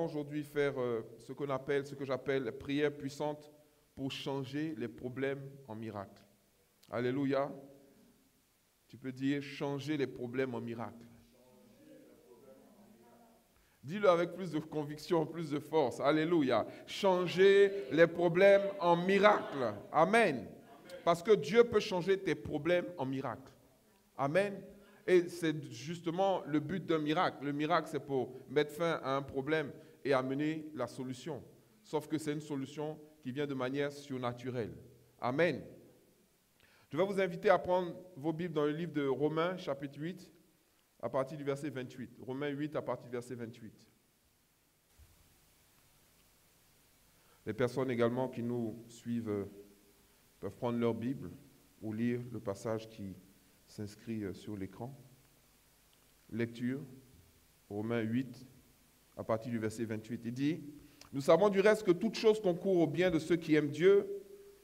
aujourd'hui faire ce que j'appelle la prière puissante pour changer les problèmes en miracles. Alléluia. Tu peux dire changer les problèmes en miracles. Dis-le avec plus de conviction, plus de force. Alléluia. Changer les problèmes en miracles. Amen. Parce que Dieu peut changer tes problèmes en miracles. Amen. Et c'est justement le but d'un miracle. Le miracle, c'est pour mettre fin à un problème et amener la solution. Sauf que c'est une solution qui vient de manière surnaturelle. Amen. Je vais vous inviter à prendre vos Bibles dans le livre de Romains, chapitre 8, à partir du verset 28. Romains 8, à partir du verset 28. Les personnes également qui nous suivent peuvent prendre leur Bible ou lire le passage qui s'inscrit sur l'écran. Lecture, Romains 8, à partir du verset 28. Il dit, « Nous savons du reste que toute chose concourt au bien de ceux qui aiment Dieu,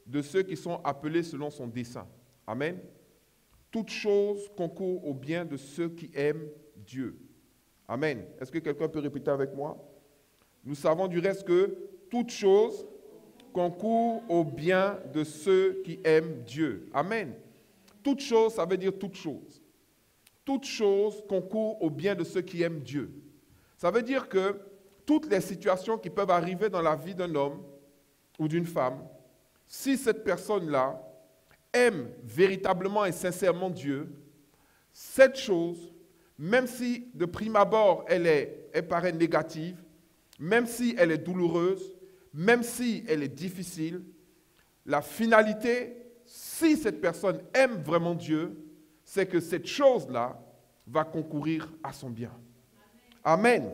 de ceux qui sont appelés selon son dessein. » Amen. Toute chose concourt au bien de ceux qui aiment Dieu. Amen. Est-ce que quelqu'un peut répéter avec moi? Nous savons du reste que toute chose concourt au bien de ceux qui aiment Dieu. Amen. Toute chose, ça veut dire toute chose. Toute chose concourt au bien de ceux qui aiment Dieu. Ça veut dire que toutes les situations qui peuvent arriver dans la vie d'un homme ou d'une femme, si cette personne-là aime véritablement et sincèrement Dieu, cette chose, même si de prime abord elle paraît négative, même si elle est douloureuse, même si elle est difficile, la finalité, si cette personne aime vraiment Dieu, c'est que cette chose-là va concourir à son bien. Amen.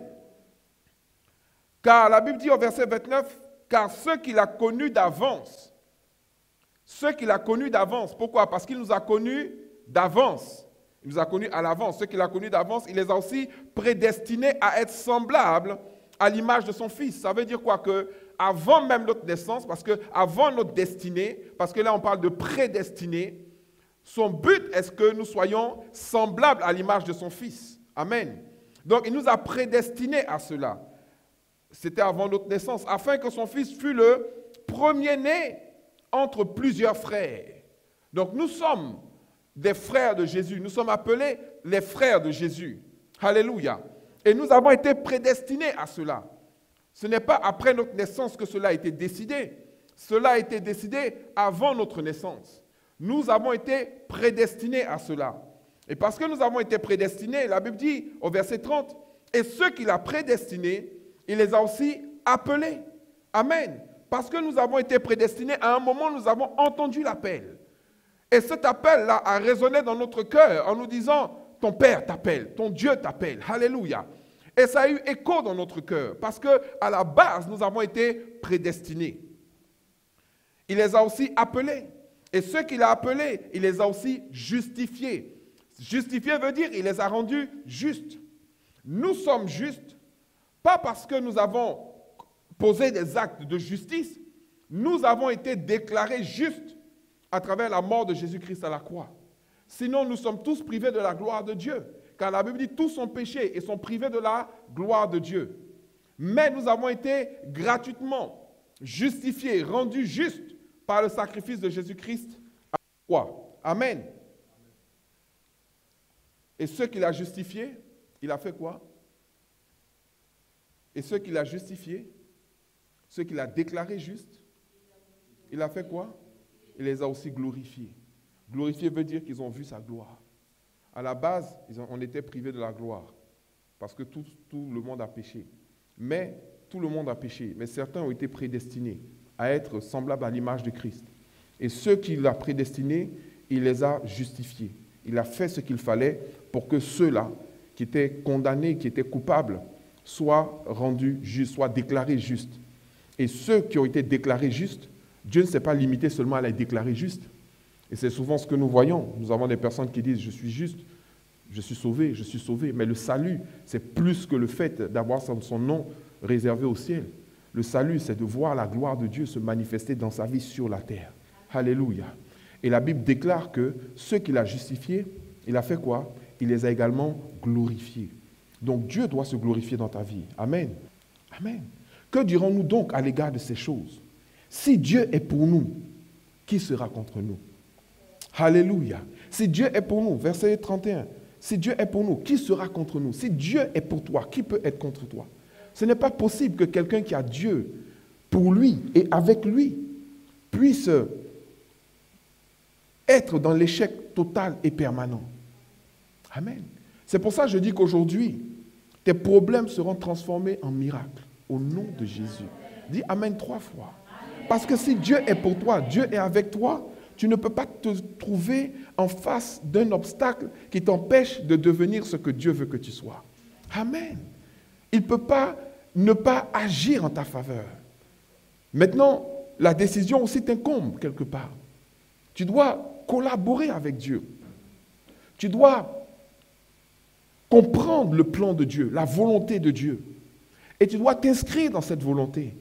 Car la Bible dit au verset 29, « Car ceux qu'il a connus d'avance, pourquoi? Parce qu'il nous a connus d'avance. Il nous a connus à l'avance. Ceux qu'il a connus d'avance, il les a aussi prédestinés à être semblables à l'image de son Fils. » Ça veut dire quoi? Que avant même notre naissance, parce que avant notre destinée, parce que là on parle de prédestiné, son but est que nous soyons semblables à l'image de son Fils. Amen. Donc il nous a prédestinés à cela. C'était avant notre naissance, afin que son Fils fût le premier-né entre plusieurs frères. Donc nous sommes des frères de Jésus, nous sommes appelés les frères de Jésus. Alléluia. Et nous avons été prédestinés à cela. Ce n'est pas après notre naissance que cela a été décidé. Cela a été décidé avant notre naissance. Nous avons été prédestinés à cela. Et parce que nous avons été prédestinés, la Bible dit au verset 30, « Et ceux qu'il a prédestinés, il les a aussi appelés. » Amen. Parce que nous avons été prédestinés, à un moment, nous avons entendu l'appel. Et cet appel-là a résonné dans notre cœur en nous disant, « Ton Père t'appelle, ton Dieu t'appelle. » Alléluia. Et ça a eu écho dans notre cœur, parce qu'à la base, nous avons été prédestinés. Il les a aussi appelés. Et ceux qu'il a appelés, il les a aussi justifiés. Justifier veut dire il les a rendus justes. Nous sommes justes, pas parce que nous avons posé des actes de justice, nous avons été déclarés justes à travers la mort de Jésus-Christ à la croix. Sinon, nous sommes tous privés de la gloire de Dieu. Car la Bible dit tous sont péchés et sont privés de la gloire de Dieu. Mais nous avons été gratuitement justifiés, rendus justes par le sacrifice de Jésus-Christ à la croix. Amen. Et ceux qu'il a justifiés, il a fait quoi? Et ceux qu'il a justifiés, ceux qu'il a déclarés justes, il a fait quoi? Il les a aussi glorifiés. Glorifier veut dire qu'ils ont vu sa gloire. À la base, on était privés de la gloire parce que tout le monde a péché. Mais tout le monde a péché. Mais certains ont été prédestinés à être semblables à l'image de Christ. Et ceux qu'il a prédestinés, il les a justifiés. Il a fait ce qu'il fallait pour que ceux-là qui étaient condamnés, qui étaient coupables, soient rendus justes, soient déclarés justes. Et ceux qui ont été déclarés justes, Dieu ne s'est pas limité seulement à les déclarer justes. Et c'est souvent ce que nous voyons. Nous avons des personnes qui disent « je suis juste, je suis sauvé, je suis sauvé ». Mais le salut, c'est plus que le fait d'avoir son nom réservé au ciel. Le salut, c'est de voir la gloire de Dieu se manifester dans sa vie sur la terre. Alléluia. Et la Bible déclare que ceux qu'il a justifiés, il a fait quoi? Il les a également glorifiés. Donc Dieu doit se glorifier dans ta vie. Amen. Amen. Que dirons-nous donc à l'égard de ces choses? Si Dieu est pour nous, qui sera contre nous? Alléluia. Si Dieu est pour nous, verset 31, si Dieu est pour nous, qui sera contre nous? Si Dieu est pour toi, qui peut être contre toi? Ce n'est pas possible que quelqu'un qui a Dieu pour lui et avec lui puisse être dans l'échec total et permanent. Amen. C'est pour ça que je dis qu'aujourd'hui, tes problèmes seront transformés en miracles au nom de Jésus. Dis Amen 3 fois. Parce que si Dieu est pour toi, Dieu est avec toi, tu ne peux pas te trouver en face d'un obstacle qui t'empêche de devenir ce que Dieu veut que tu sois. Amen. Il ne peut pas ne pas agir en ta faveur. Maintenant, la décision aussi t'incombe quelque part. Tu dois collaborer avec Dieu. Tu dois comprendre le plan de Dieu, la volonté de Dieu. Et tu dois t'inscrire dans cette volonté.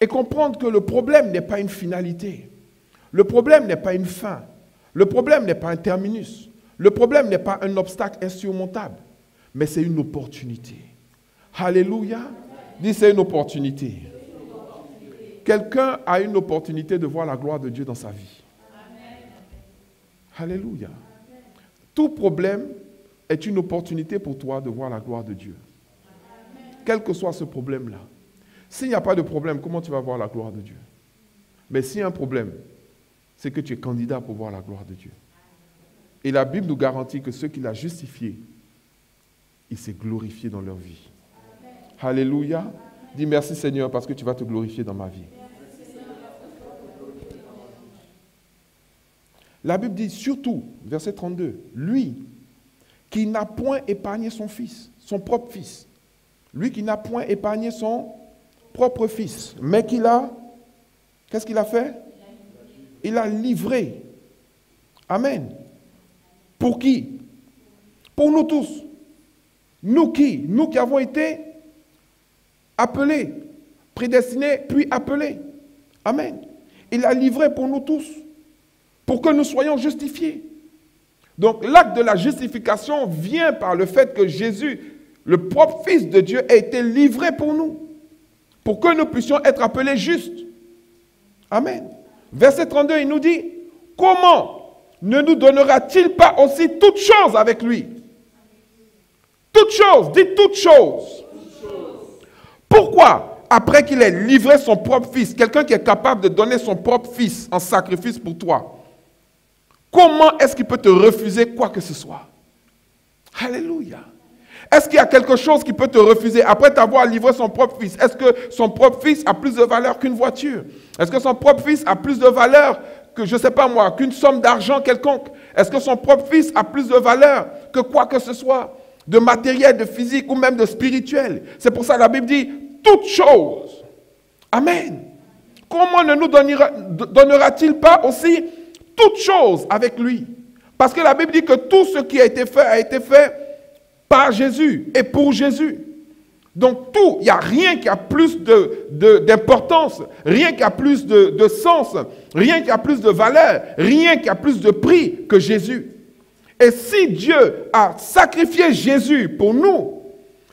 Et comprendre que le problème n'est pas une finalité. Le problème n'est pas une fin. Le problème n'est pas un terminus. Le problème n'est pas un obstacle insurmontable. Mais c'est une opportunité. Alléluia. Dis, c'est une opportunité. Quelqu'un a une opportunité de voir la gloire de Dieu dans sa vie. Alléluia. Tout problème est une opportunité pour toi de voir la gloire de Dieu. Quel que soit ce problème-là. S'il n'y a pas de problème, comment tu vas voir la gloire de Dieu? Mais s'il y a un problème, c'est que tu es candidat pour voir la gloire de Dieu. Et la Bible nous garantit que ceux qu'il a justifiés, il s'est glorifié dans leur vie. Alléluia. Dis merci Seigneur parce que tu vas te glorifier dans ma vie. La Bible dit surtout, verset 32, lui qui n'a point épargné son fils, son propre fils. Lui qui n'a point épargné son propre fils, mais qu'il a, qu'est-ce qu'il a fait? Il a livré. Amen. Pour qui? Pour nous tous. Nous qui? Nous qui avons été appelés, prédestinés, puis appelés. Amen. Il a livré pour nous tous, pour que nous soyons justifiés. Donc l'acte de la justification vient par le fait que Jésus, le propre Fils de Dieu, a été livré pour nous, pour que nous puissions être appelés justes. Amen. Verset 32, il nous dit, comment ne nous donnera-t-il pas aussi toutes choses avec lui? Toutes choses, dites toutes choses. Pourquoi, après qu'il ait livré son propre fils, quelqu'un qui est capable de donner son propre fils en sacrifice pour toi, comment est-ce qu'il peut te refuser quoi que ce soit? Alléluia. Est-ce qu'il y a quelque chose qui peut te refuser après t'avoir livré son propre fils? Est-ce que son propre fils a plus de valeur qu'une voiture? Est-ce que son propre fils a plus de valeur que, je ne sais pas moi, qu'une somme d'argent quelconque? Est-ce que son propre fils a plus de valeur que quoi que ce soit, de matériel, de physique ou même de spirituel? C'est pour ça que la Bible dit toutes choses. Amen. Comment ne nous donnera-t-il pas aussi toutes choses avec lui? Parce que la Bible dit que tout ce qui a été fait par Jésus et pour Jésus. Donc tout, il n'y a rien qui a plus d'importance, rien qui a plus de sens, rien qui a plus de valeur, rien qui a plus de prix que Jésus. Et si Dieu a sacrifié Jésus pour nous,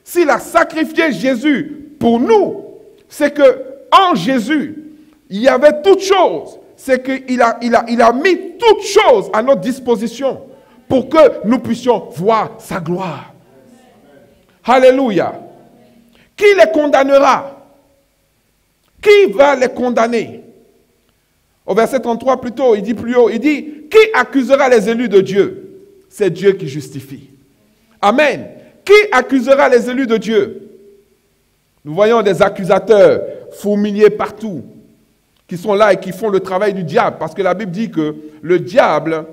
s'il a sacrifié Jésus pour nous, c'est que en Jésus, il y avait toutes choses. C'est qu'il a mis toutes choses à notre disposition pour que nous puissions voir sa gloire. Alléluia. Qui les condamnera? Qui va les condamner? Au verset 33 plutôt, il dit plus haut, il dit, qui accusera les élus de Dieu? C'est Dieu qui justifie. Amen. Qui accusera les élus de Dieu? Nous voyons des accusateurs fourmiliers partout, qui sont là et qui font le travail du diable, parce que la Bible dit que le diable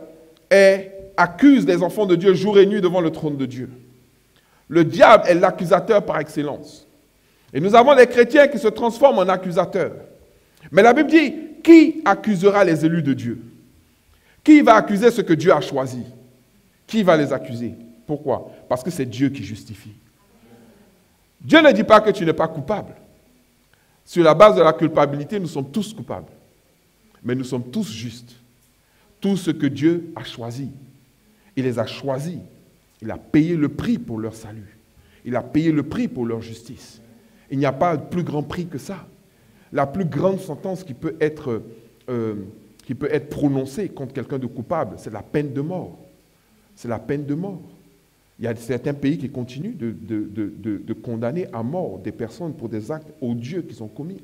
accuse les enfants de Dieu jour et nuit devant le trône de Dieu. Le diable est l'accusateur par excellence. Et nous avons des chrétiens qui se transforment en accusateurs. Mais la Bible dit, qui accusera les élus de Dieu? Qui va accuser ce que Dieu a choisi? Qui va les accuser? Pourquoi? Parce que c'est Dieu qui justifie. Dieu ne dit pas que tu n'es pas coupable. Sur la base de la culpabilité, nous sommes tous coupables. Mais nous sommes tous justes. Tout ce que Dieu a choisi, il les a choisis. Il a payé le prix pour leur salut. Il a payé le prix pour leur justice. Il n'y a pas de plus grand prix que ça. La plus grande sentence qui peut être prononcée contre quelqu'un de coupable, c'est la peine de mort. C'est la peine de mort. Il y a certains pays qui continuent de condamner à mort des personnes pour des actes odieux qu'ils ont commis.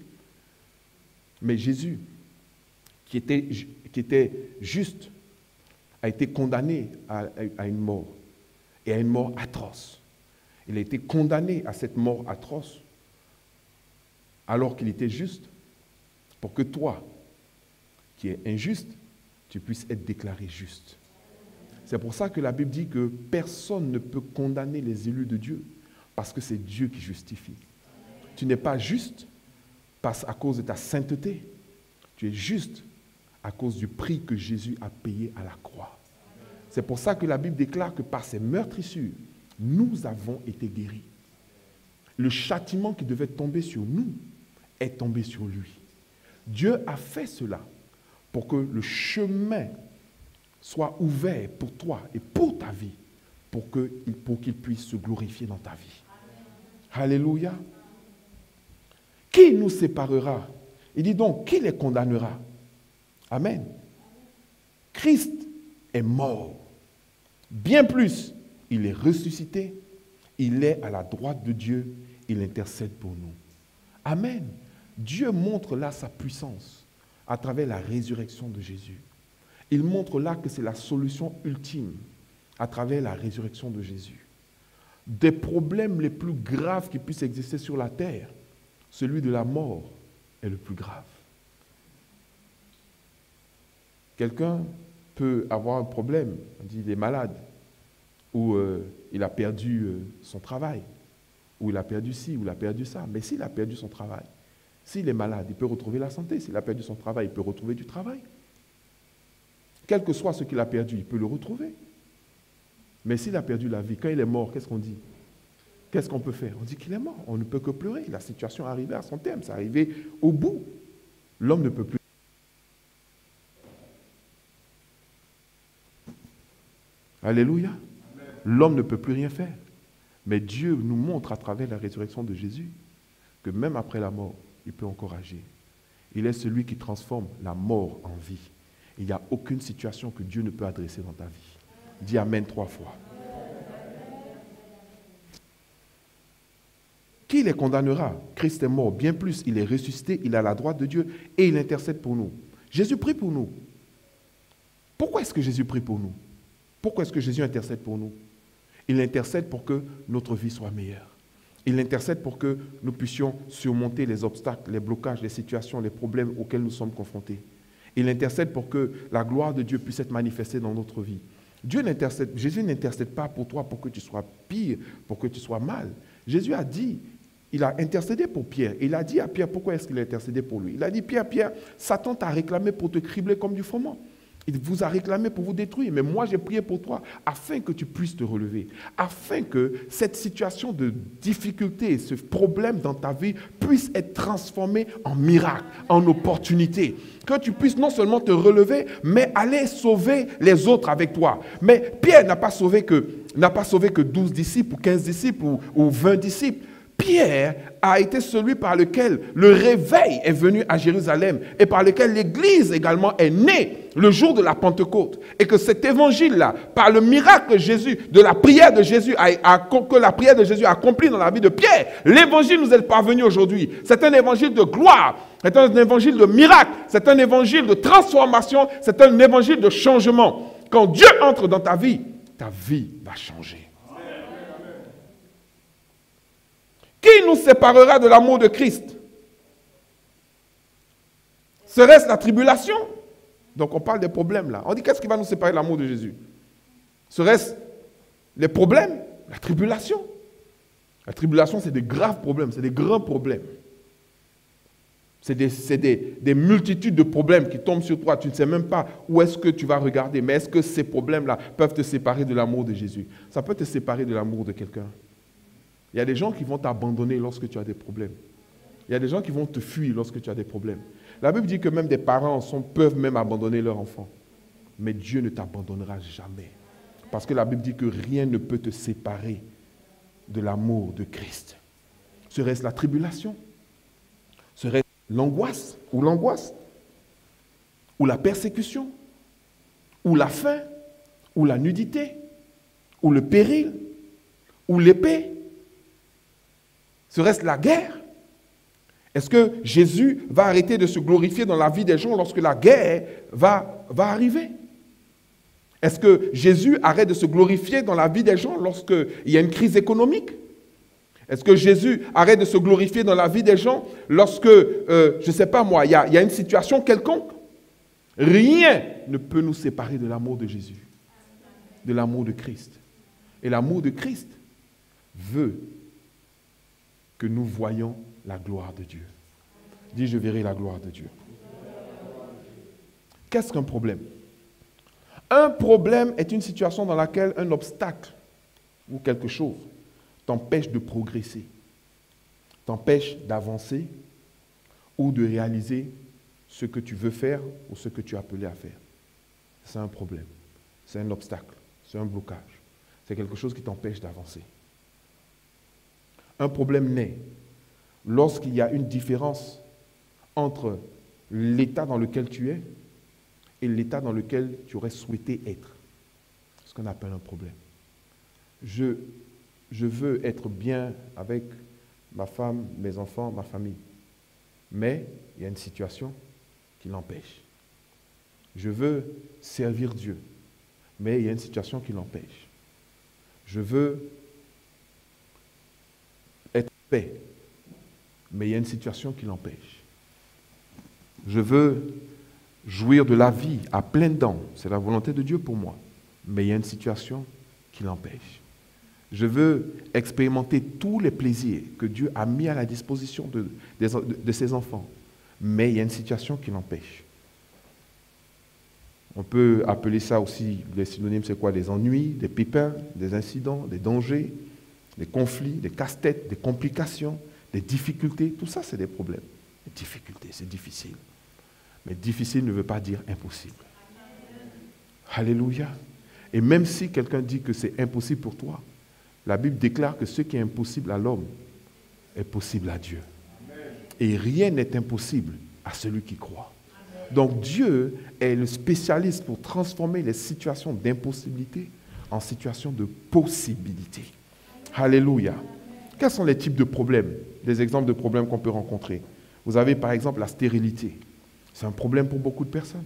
Mais Jésus, qui était juste, a été condamné à une mort, et à une mort atroce. Il a été condamné à cette mort atroce, alors qu'il était juste, pour que toi, qui es injuste, tu puisses être déclaré juste. C'est pour ça que la Bible dit que personne ne peut condamner les élus de Dieu, parce que c'est Dieu qui justifie. Tu n'es pas juste à cause de ta sainteté. Tu es juste à cause du prix que Jésus a payé à la croix. C'est pour ça que la Bible déclare que par ses meurtrissures, nous avons été guéris. Le châtiment qui devait tomber sur nous est tombé sur lui. Dieu a fait cela pour que le chemin soit ouvert pour toi et pour ta vie, pour qu'il puisse se glorifier dans ta vie. Alléluia. Qui nous séparera? Il dit donc, qui les condamnera? Amen. Christ est mort. Bien plus, il est ressuscité. Il est à la droite de Dieu. Il intercède pour nous. Amen. Dieu montre là sa puissance à travers la résurrection de Jésus. Il montre là que c'est la solution ultime à travers la résurrection de Jésus. Des problèmes les plus graves qui puissent exister sur la terre, celui de la mort est le plus grave. Quelqu'un peut avoir un problème, on dit il est malade, ou il a perdu son travail, ou il a perdu ci, ou il a perdu ça. Mais s'il a perdu son travail, s'il est malade, il peut retrouver la santé. S'il a perdu son travail, il peut retrouver du travail. Quel que soit ce qu'il a perdu, il peut le retrouver. Mais s'il a perdu la vie, quand il est mort, qu'est-ce qu'on dit? Qu'est-ce qu'on peut faire? On dit qu'il est mort. On ne peut que pleurer. La situation est arrivée à son terme. C'est arrivé au bout. L'homme ne peut plus. Alléluia. L'homme ne peut plus rien faire. Mais Dieu nous montre à travers la résurrection de Jésus que même après la mort, il peut encore agir. Il est celui qui transforme la mort en vie. Il n'y a aucune situation que Dieu ne peut adresser dans ta vie. Dis Amen 3 fois. Qui les condamnera? Christ est mort. Bien plus, il est ressuscité, il est à la droite de Dieu et il intercède pour nous. Jésus prie pour nous. Pourquoi est-ce que Jésus prie pour nous? Pourquoi est-ce que Jésus intercède pour nous? Il intercède pour que notre vie soit meilleure. Il intercède pour que nous puissions surmonter les obstacles, les blocages, les situations, les problèmes auxquels nous sommes confrontés. Il intercède pour que la gloire de Dieu puisse être manifestée dans notre vie. Jésus n'intercède pas pour toi pour que tu sois pire, pour que tu sois mal. Jésus a dit, il a intercédé pour Pierre. Il a dit à Pierre, pourquoi est-ce qu'il a intercédé pour lui? Il a dit, Pierre, Satan t'a réclamé pour te cribler comme du froment. Il vous a réclamé pour vous détruire, mais moi j'ai prié pour toi afin que tu puisses te relever, afin que cette situation de difficulté, ce problème dans ta vie puisse être transformé en miracle, en opportunité. Que tu puisses non seulement te relever, mais aller sauver les autres avec toi. Mais Pierre n'a pas sauvé que 12 disciples ou 15 disciples ou 20 disciples. Pierre a été celui par lequel le réveil est venu à Jérusalem et par lequel l'Église également est née le jour de la Pentecôte. Et que cet évangile-là, par le miracle de Jésus, de la prière de Jésus, que la prière de Jésus a accompli dans la vie de Pierre, l'évangile nous est parvenu aujourd'hui. C'est un évangile de gloire, c'est un évangile de miracle, c'est un évangile de transformation, c'est un évangile de changement. Quand Dieu entre dans ta vie va changer. Qui nous séparera de l'amour de Christ? Serait-ce la tribulation? Donc on parle des problèmes là. On dit qu'est-ce qui va nous séparer de l'amour de Jésus? Serait-ce les problèmes? La tribulation. La tribulation, c'est des graves problèmes, c'est des grands problèmes. C'est des multitudes de problèmes qui tombent sur toi. Tu ne sais même pas où est-ce que tu vas regarder. Mais est-ce que ces problèmes-là peuvent te séparer de l'amour de Jésus? Ça peut te séparer de l'amour de quelqu'un. Il y a des gens qui vont t'abandonner lorsque tu as des problèmes. Il y a des gens qui vont te fuir lorsque tu as des problèmes. La Bible dit que même des parents peuvent même abandonner leur enfant. Mais Dieu ne t'abandonnera jamais. Parce que la Bible dit que rien ne peut te séparer de l'amour de Christ. Serait-ce la tribulation? Serait-ce l'angoisse ou l'angoisse? Ou la persécution? Ou la faim? Ou la nudité? Ou le péril? Ou l'épée? Serait-ce la guerre? Est-ce que Jésus va arrêter de se glorifier dans la vie des gens lorsque la guerre va arriver? Est-ce que Jésus arrête de se glorifier dans la vie des gens lorsqu'il y a une crise économique? Est-ce que Jésus arrête de se glorifier dans la vie des gens lorsque, je ne sais pas moi, il y a une situation quelconque? Rien ne peut nous séparer de l'amour de Jésus, de l'amour de Christ. Et l'amour de Christ veut que nous voyions la gloire de Dieu. Dis, je verrai la gloire de Dieu. Qu'est-ce qu'un problème? Un problème est une situation dans laquelle un obstacle ou quelque chose t'empêche de progresser, t'empêche d'avancer ou de réaliser ce que tu veux faire ou ce que tu es appelé à faire. C'est un problème, c'est un obstacle, c'est un blocage, c'est quelque chose qui t'empêche d'avancer. Un problème naît lorsqu'il y a une différence entre l'état dans lequel tu es et l'état dans lequel tu aurais souhaité être. C'est ce qu'on appelle un problème. Je veux être bien avec ma femme, mes enfants, ma famille. Mais il y a une situation qui l'empêche. Je veux servir Dieu, mais il y a une situation qui l'empêche. Je veux être en paix, mais il y a une situation qui l'empêche. Je veux jouir de la vie à pleines dents, c'est la volonté de Dieu pour moi, mais il y a une situation qui l'empêche. Je veux expérimenter tous les plaisirs que Dieu a mis à la disposition de ses enfants, mais il y a une situation qui l'empêche. On peut appeler ça aussi, les synonymes, c'est quoi? Des ennuis, des pépins, des incidents, des dangers, des conflits, des casse-têtes, des complications, des difficultés. Tout ça, c'est des problèmes. Les difficultés, c'est difficile. Mais difficile ne veut pas dire impossible. Alléluia. Et même si quelqu'un dit que c'est impossible pour toi, la Bible déclare que ce qui est impossible à l'homme est possible à Dieu. Et rien n'est impossible à celui qui croit. Donc Dieu est le spécialiste pour transformer les situations d'impossibilité en situations de possibilité. Alléluia. Quels sont les types de problèmes? Des exemples de problèmes qu'on peut rencontrer. Vous avez par exemple la stérilité. C'est un problème pour beaucoup de personnes.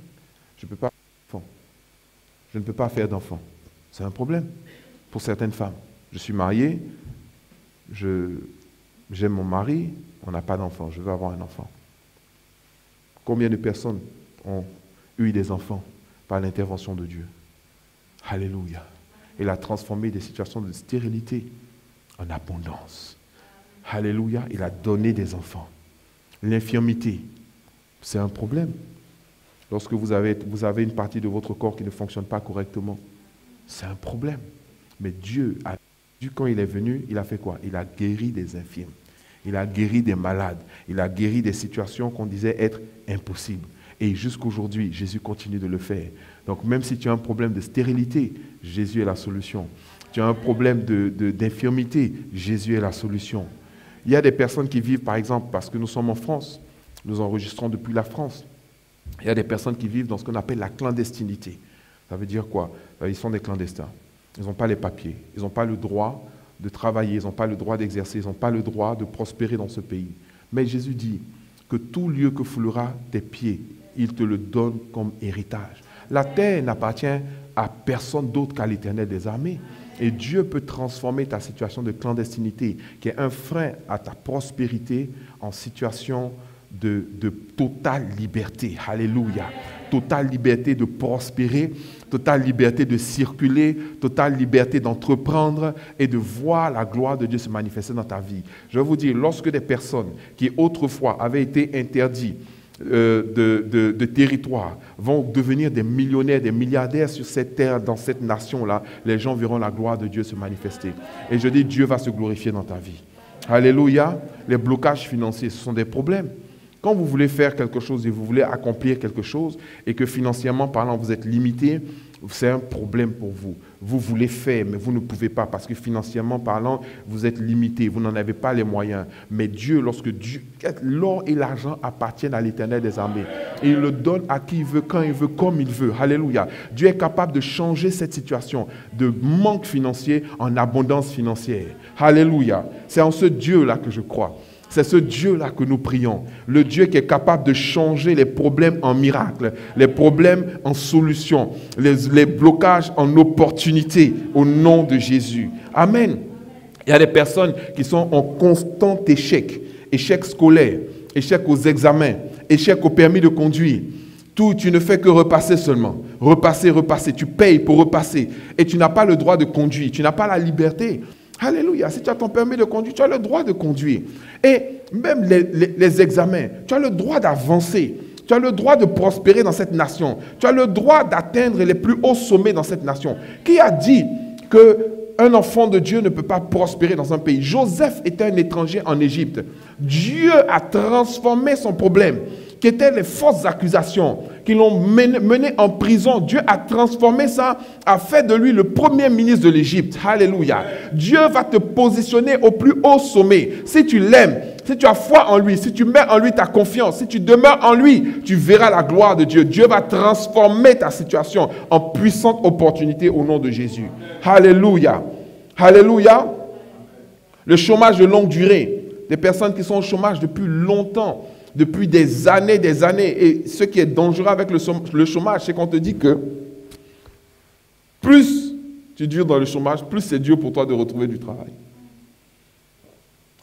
Je ne peux pas faire d'enfant. Je ne peux pas faire d'enfant. C'est un problème pour certaines femmes. Je suis marié, j'aime mon mari, on n'a pas d'enfant, je veux avoir un enfant. Combien de personnes ont eu des enfants par l'intervention de Dieu? Alléluia. Il a transformé des situations de stérilité en abondance. Alléluia. Il a donné des enfants. L'infirmité, c'est un problème. Lorsque vous avez une partie de votre corps qui ne fonctionne pas correctement, c'est un problème. Mais Dieu, quand il est venu, il a fait quoi? Il a guéri des infirmes. Il a guéri des malades. Il a guéri des situations qu'on disait être impossibles. Et jusqu'aujourd'hui, Jésus continue de le faire. Donc même si tu as un problème de stérilité, Jésus est la solution. Tu as un problème d'infirmité, Jésus est la solution. Il y a des personnes qui vivent, par exemple, parce que nous sommes en France, nous enregistrons depuis la France. Il y a des personnes qui vivent dans ce qu'on appelle la clandestinité. Ça veut dire quoi? Ils sont des clandestins. Ils n'ont pas les papiers. Ils n'ont pas le droit de travailler. Ils n'ont pas le droit d'exercer. Ils n'ont pas le droit de prospérer dans ce pays. Mais Jésus dit que tout lieu que foulera tes pieds, il te le donne comme héritage. La terre n'appartient à personne d'autre qu'à l'Éternel des armées. Et Dieu peut transformer ta situation de clandestinité, qui est un frein à ta prospérité, en situation de totale liberté. Alléluia. Totale liberté de prospérer, totale liberté de circuler, totale liberté d'entreprendre et de voir la gloire de Dieu se manifester dans ta vie. Je vais vous dire, lorsque des personnes qui autrefois avaient été interdites de territoire vont devenir des millionnaires, des milliardaires sur cette terre, dans cette nation-là, les gens verront la gloire de Dieu se manifester. Et je dis, Dieu va se glorifier dans ta vie. Alléluia. Les blocages financiers, ce sont des problèmes. Quand vous voulez faire quelque chose et vous voulez accomplir quelque chose et que financièrement parlant, vous êtes limité, c'est un problème pour vous. Vous voulez faire, mais vous ne pouvez pas parce que financièrement parlant, vous êtes limité, vous n'en avez pas les moyens. Mais Dieu, l'or et l'argent appartiennent à l'Éternel des armées. Et il le donne à qui il veut, quand il veut, comme il veut. Alléluia. Dieu est capable de changer cette situation de manque financier en abondance financière. Alléluia. C'est en ce Dieu-là que je crois. C'est ce Dieu-là que nous prions. Le Dieu qui est capable de changer les problèmes en miracles, les problèmes en solutions, les blocages en opportunités au nom de Jésus. Amen. Il y a des personnes qui sont en constant échec. Échec scolaire, échec aux examens, échec au permis de conduire. Tout, tu ne fais que repasser seulement. Repasser, repasser. Tu payes pour repasser. Et tu n'as pas le droit de conduire. Tu n'as pas la liberté. Alléluia. Si tu as ton permis de conduire, tu as le droit de conduire. Et même les examens, tu as le droit d'avancer. Tu as le droit de prospérer dans cette nation. Tu as le droit d'atteindre les plus hauts sommets dans cette nation. Qui a dit qu'un enfant de Dieu ne peut pas prospérer dans un pays? Joseph était un étranger en Égypte. Dieu a transformé son problème, qui étaient les fausses accusations, qui l'ont mené en prison. Dieu a transformé ça, a fait de lui le premier ministre de l'Égypte. Alléluia. Dieu va te positionner au plus haut sommet. Si tu l'aimes, si tu as foi en lui, si tu mets en lui ta confiance, si tu demeures en lui, tu verras la gloire de Dieu. Dieu va transformer ta situation en puissante opportunité au nom de Jésus. Alléluia. Alléluia. Le chômage de longue durée, des personnes qui sont au chômage depuis longtemps, depuis des années. Et ce qui est dangereux avec le chômage, c'est qu'on te dit que plus tu dures dans le chômage, plus c'est dur pour toi de retrouver du travail.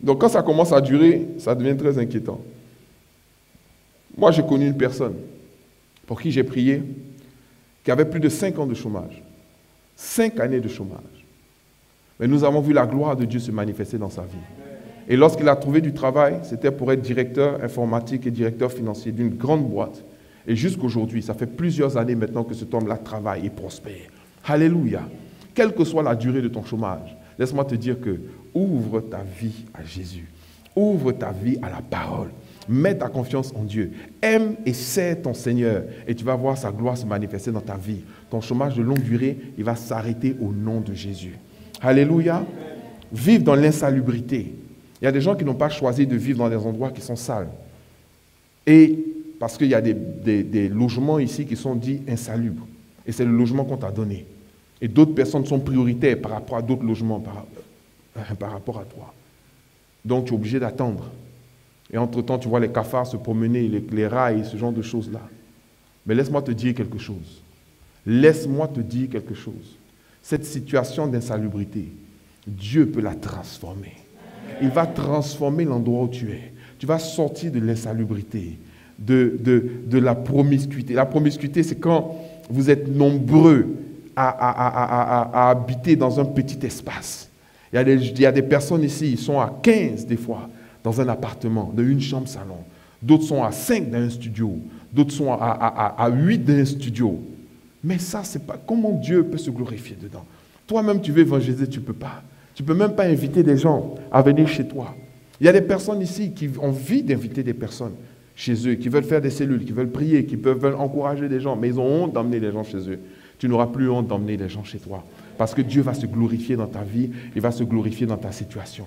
Donc quand ça commence à durer, ça devient très inquiétant. Moi, j'ai connu une personne pour qui j'ai prié, qui avait plus de 5 ans de chômage. 5 années de chômage. Mais nous avons vu la gloire de Dieu se manifester dans sa vie. Et lorsqu'il a trouvé du travail, c'était pour être directeur informatique et directeur financier d'une grande boîte. Et jusqu'aujourd'hui, ça fait plusieurs années maintenant que cet homme-là travaille et prospère. Alléluia. Quelle que soit la durée de ton chômage, laisse-moi te dire que ouvre ta vie à Jésus. Ouvre ta vie à la parole. Mets ta confiance en Dieu. Aime et sers ton Seigneur. Et tu vas voir sa gloire se manifester dans ta vie. Ton chômage de longue durée, il va s'arrêter au nom de Jésus. Alléluia. Vive dans l'insalubrité. Il y a des gens qui n'ont pas choisi de vivre dans des endroits qui sont sales. Et parce qu'il y a des logements ici qui sont dits insalubres. Et c'est le logement qu'on t'a donné. Et d'autres personnes sont prioritaires par rapport à d'autres logements, par rapport à toi. Donc tu es obligé d'attendre. Et entre-temps, tu vois les cafards se promener, les rats et ce genre de choses-là. Mais laisse-moi te dire quelque chose. Laisse-moi te dire quelque chose. Cette situation d'insalubrité, Dieu peut la transformer. Il va transformer l'endroit où tu es. Tu vas sortir de l'insalubrité, de la promiscuité. La promiscuité, c'est quand vous êtes nombreux à habiter dans un petit espace. Il y a des personnes ici, ils sont à 15 des fois dans un appartement, de une chambre salon. D'autres sont à 5 dans un studio. D'autres sont à 8 dans un studio. Mais ça, c'est pas... Comment Dieu peut se glorifier dedans? Toi-même, tu veux évangéliser, tu ne peux pas. Tu ne peux même pas inviter des gens à venir chez toi. Il y a des personnes ici qui ont envie d'inviter des personnes chez eux, qui veulent faire des cellules, qui veulent prier, qui veulent encourager des gens, mais ils ont honte d'emmener les gens chez eux. Tu n'auras plus honte d'emmener les gens chez toi. Parce que Dieu va se glorifier dans ta vie, il va se glorifier dans ta situation.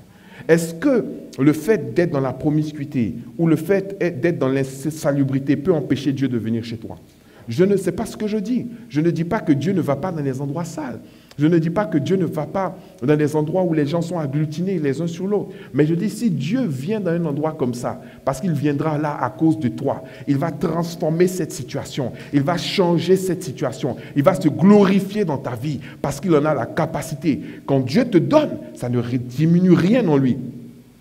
Est-ce que le fait d'être dans la promiscuité ou le fait d'être dans l'insalubrité peut empêcher Dieu de venir chez toi? Je ne sais pas ce que je dis. Je ne dis pas que Dieu ne va pas dans les endroits sales. Je ne dis pas que Dieu ne va pas dans les endroits où les gens sont agglutinés les uns sur l'autre. Mais je dis, si Dieu vient dans un endroit comme ça, parce qu'il viendra là à cause de toi, il va transformer cette situation. Il va changer cette situation. Il va se glorifier dans ta vie parce qu'il en a la capacité. Quand Dieu te donne, ça ne diminue rien en lui.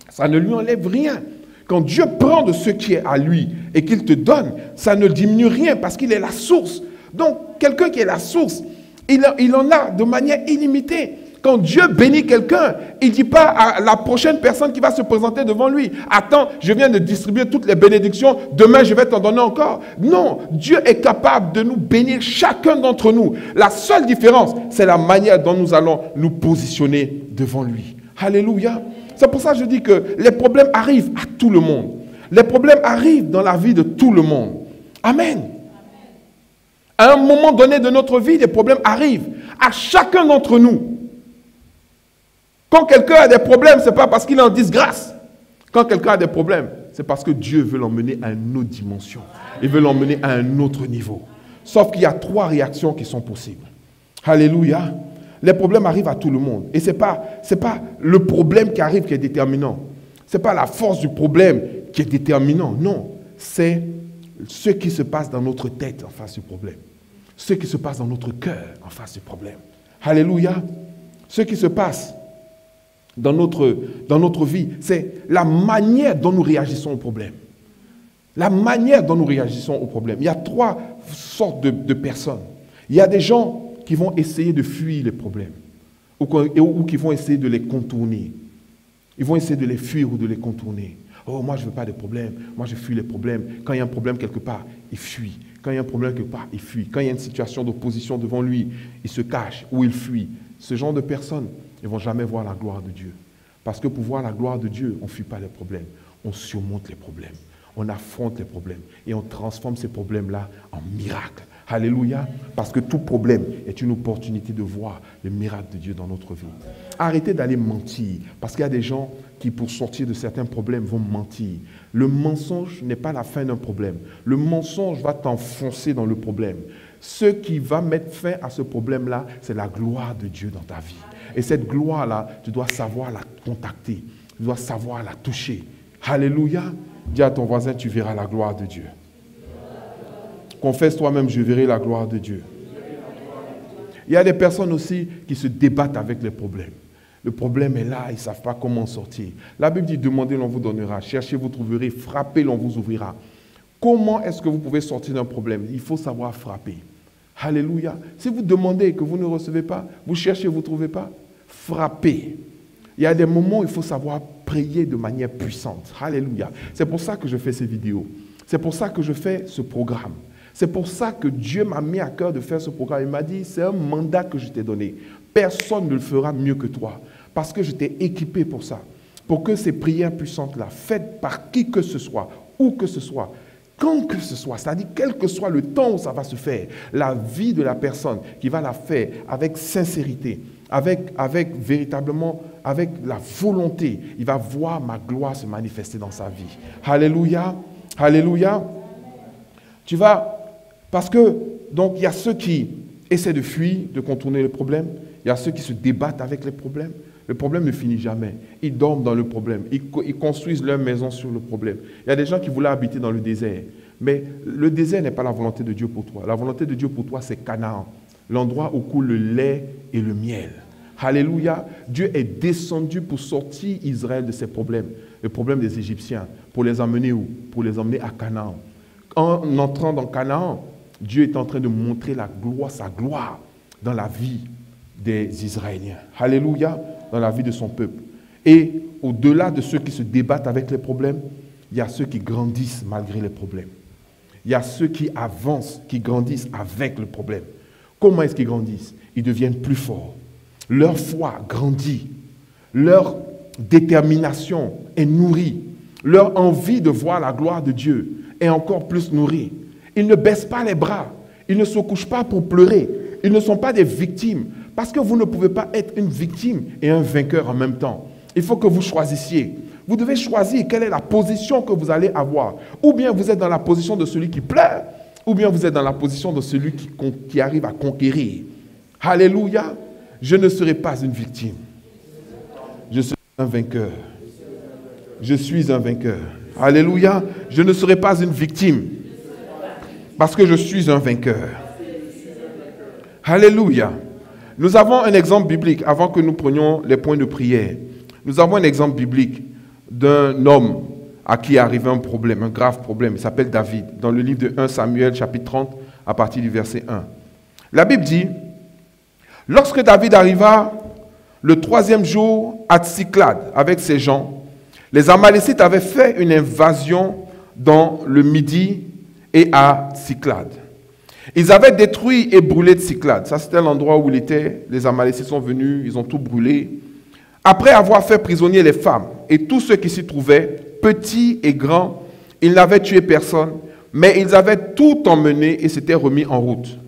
Ça ne lui enlève rien. Quand Dieu prend de ce qui est à lui et qu'il te donne, ça ne diminue rien parce qu'il est la source. Donc, quelqu'un qui est la source, il en a de manière illimitée. Quand Dieu bénit quelqu'un, il ne dit pas à la prochaine personne qui va se présenter devant lui, « Attends, je viens de distribuer toutes les bénédictions, demain je vais t'en donner encore. » Non, Dieu est capable de nous bénir chacun d'entre nous. La seule différence, c'est la manière dont nous allons nous positionner devant lui. Alléluia. C'est pour ça que je dis que les problèmes arrivent à tout le monde. Les problèmes arrivent dans la vie de tout le monde. Amen. À un moment donné de notre vie, des problèmes arrivent à chacun d'entre nous. Quand quelqu'un a des problèmes, ce n'est pas parce qu'il est en disgrâce. Quand quelqu'un a des problèmes, c'est parce que Dieu veut l'emmener à une autre dimension. Il veut l'emmener à un autre niveau. Sauf qu'il y a 3 réactions qui sont possibles. Alléluia. Les problèmes arrivent à tout le monde. Et ce n'est pas le problème qui arrive qui est déterminant. Ce n'est pas la force du problème qui est déterminant. Non, c'est ce qui se passe dans notre tête en face du problème. Ce qui se passe dans notre cœur en face du problème. Alléluia. Ce qui se passe dans notre vie, c'est la manière dont nous réagissons au problème. La manière dont nous réagissons au problème. Il y a 3 sortes de personnes. Il y a des gens qui vont essayer de fuir les problèmes ou qui vont essayer de les contourner. Ils vont essayer de les fuir ou de les contourner. Oh, moi, je ne veux pas de problème. Moi, je fuis les problèmes. Quand il y a un problème quelque part, il fuit. Quand il y a un problème quelque part, il fuit. Quand il y a une situation d'opposition devant lui, il se cache ou il fuit. Ce genre de personnes, ils ne vont jamais voir la gloire de Dieu. Parce que pour voir la gloire de Dieu, on ne fuit pas les problèmes. On surmonte les problèmes. On affronte les problèmes. Et on transforme ces problèmes-là en miracles. Alléluia. Parce que tout problème est une opportunité de voir le miracle de Dieu dans notre vie. Arrêtez d'aller mentir. Parce qu'il y a des gens qui, pour sortir de certains problèmes, vont mentir. Le mensonge n'est pas la fin d'un problème. Le mensonge va t'enfoncer dans le problème. Ce qui va mettre fin à ce problème-là, c'est la gloire de Dieu dans ta vie. Et cette gloire-là, tu dois savoir la contacter. Tu dois savoir la toucher. Alléluia. Dis à ton voisin, tu verras la gloire de Dieu. Confesse toi-même, je verrai la gloire de Dieu. Il y a des personnes aussi qui se débattent avec les problèmes. Le problème est là, ils ne savent pas comment sortir. La Bible dit, demandez, l'on vous donnera. Cherchez, vous trouverez. Frappez, l'on vous ouvrira. Comment est-ce que vous pouvez sortir d'un problème? Il faut savoir frapper. Alléluia. Si vous demandez et que vous ne recevez pas, vous cherchez, vous ne trouvez pas, frappez. Il y a des moments où il faut savoir prier de manière puissante. Alléluia. C'est pour ça que je fais ces vidéos. C'est pour ça que je fais ce programme. C'est pour ça que Dieu m'a mis à cœur de faire ce programme. Il m'a dit, c'est un mandat que je t'ai donné. Personne ne le fera mieux que toi. Parce que je t'ai équipé pour ça. Pour que ces prières puissantes-là, faites par qui que ce soit, où que ce soit, quand que ce soit, c'est-à-dire quel que soit le temps où ça va se faire, la vie de la personne qui va la faire avec sincérité, avec véritablement, avec la volonté, il va voir ma gloire se manifester dans sa vie. Alléluia, alléluia. Tu vas, parce que, donc, il y a ceux qui essaient de fuir, de contourner le problème, il y a ceux qui se débattent avec les problèmes. Le problème ne finit jamais. Ils dorment dans le problème. Ils construisent leur maison sur le problème. Il y a des gens qui voulaient habiter dans le désert. Mais le désert n'est pas la volonté de Dieu pour toi. La volonté de Dieu pour toi, c'est Canaan, l'endroit où coule le lait et le miel. Alléluia. Dieu est descendu pour sortir Israël de ses problèmes. Le problème des Égyptiens. Pour les emmener où? Pour les emmener à Canaan. En entrant dans Canaan, Dieu est en train de montrer sa gloire dans la vie des Israéliens. Alléluia. Dans la vie de son peuple. Et au-delà de ceux qui se débattent avec les problèmes, il y a ceux qui grandissent malgré les problèmes. Il y a ceux qui avancent, qui grandissent avec le problème. Comment est-ce qu'ils grandissent? Ils deviennent plus forts. Leur foi grandit. Leur détermination est nourrie. Leur envie de voir la gloire de Dieu est encore plus nourrie. Ils ne baissent pas les bras. Ils ne se couchent pas pour pleurer. Ils ne sont pas des victimes. Parce que vous ne pouvez pas être une victime et un vainqueur en même temps. Il faut que vous choisissiez. Vous devez choisir quelle est la position que vous allez avoir. Ou bien vous êtes dans la position de celui qui pleure, ou bien vous êtes dans la position de celui qui arrive à conquérir. Alléluia. Je ne serai pas une victime. Je serai un vainqueur. Je suis un vainqueur. Alléluia. Je ne serai pas une victime. Parce que je suis un vainqueur. Alléluia. Nous avons un exemple biblique, avant que nous prenions les points de prière. Nous avons un exemple biblique d'un homme à qui est arrivé un problème, un grave problème. Il s'appelle David, dans le livre de 1 Samuel, chapitre 30, à partir du verset 1. La Bible dit, « Lorsque David arriva le 3e jour à Tsiklag avec ses gens, les Amalécites avaient fait une invasion dans le Midi et à Tsiklag. Ils avaient détruit et brûlé Tsiklag. Ça, c'était l'endroit où il était. Les Amalécites sont venus, ils ont tout brûlé. Après avoir fait prisonnier les femmes et tous ceux qui s'y trouvaient, petits et grands, ils n'avaient tué personne, mais ils avaient tout emmené et s'étaient remis en route.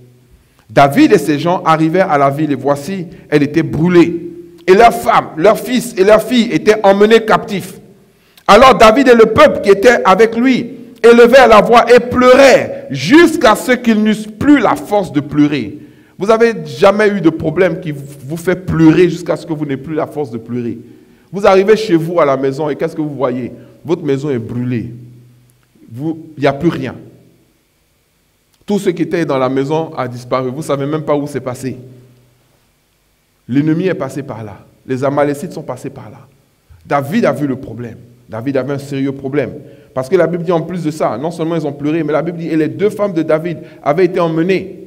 David et ses gens arrivèrent à la ville et voici, elle était brûlée. Et leurs femmes, leurs fils et leurs filles étaient emmenés captifs. Alors David et le peuple qui était avec lui élevèrent la voix et pleurèrent jusqu'à ce qu'ils n'eussent plus la force de pleurer. Vous n'avez jamais eu de problème qui vous fait pleurer jusqu'à ce que vous n'ayez plus la force de pleurer. Vous arrivez chez vous à la maison et qu'est-ce que vous voyez? Votre maison est brûlée. Il n'y a plus rien. Tout ce qui était dans la maison a disparu. Vous ne savez même pas où c'est passé. L'ennemi est passé par là. Les Amalécites sont passés par là. David a vu le problème. David avait un sérieux problème. Parce que la Bible dit en plus de ça, non seulement ils ont pleuré, mais la Bible dit, et les deux femmes de David avaient été emmenées.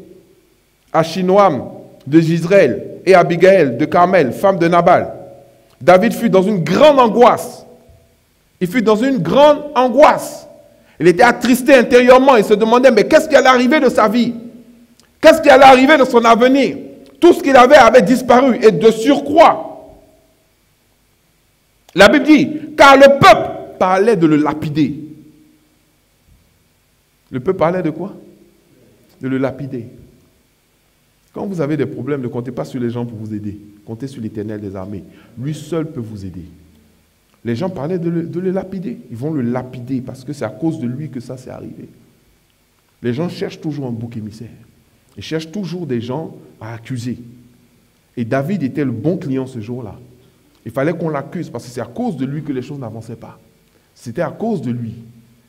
Achinoam de Jizreel et Abigail de Carmel, femme de Nabal. David fut dans une grande angoisse. Il fut dans une grande angoisse. Il était attristé intérieurement. Il se demandait, mais qu'est-ce qui allait arriver de sa vie? Qu'est-ce qui allait arriver de son avenir? Tout ce qu'il avait disparu. Et de surcroît, la Bible dit, car le peuple parlait de le lapider. Le peuple parlait de quoi? De le lapider. Quand vous avez des problèmes, ne comptez pas sur les gens pour vous aider. Comptez sur l'Éternel des armées. Lui seul peut vous aider. Les gens parlaient de le lapider. Ils vont le lapider parce que c'est à cause de lui que ça s'est arrivé. Les gens cherchent toujours un bouc émissaire. Ils cherchent toujours des gens à accuser. Et David était le bon client ce jour-là. Il fallait qu'on l'accuse parce que c'est à cause de lui que les choses n'avançaient pas. C'était à cause de lui